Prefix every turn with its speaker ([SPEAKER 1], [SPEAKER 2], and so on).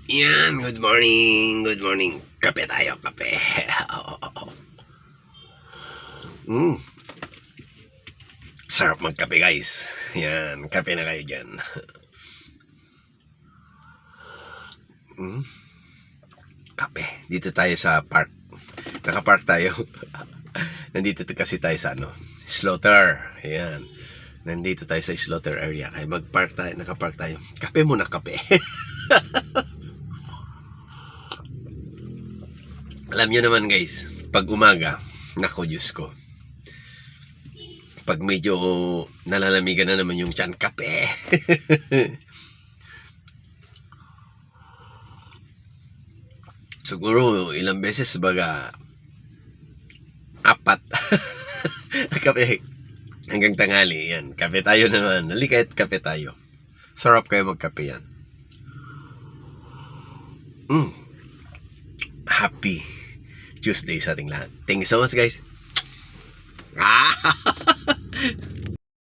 [SPEAKER 1] Yan, good morning, good morning. Kape tayo, kape. mm, Sarap magkape guys. Yan, kape na kayo dyan. mm, Kape. Dito tayo sa park. Nakapark tayo. Nandito kasi tayo sa slaughter. Yan. Nandito tayo sa slaughter area. Kaya mag-park tayo, nakapark tayo. Kape muna, kape. Alam nyo naman guys, pag umaga, nako Diyos ko, pag medyo nalalamigan na naman yung tiyan, kape. Siguro ilang beses, baga 4 kape hanggang tanghali. Yan, kape tayo naman. Halika at kape tayo. Sarap kayo magkape yan. Happy Tuesday sa ating lahat. Thank you so much guys.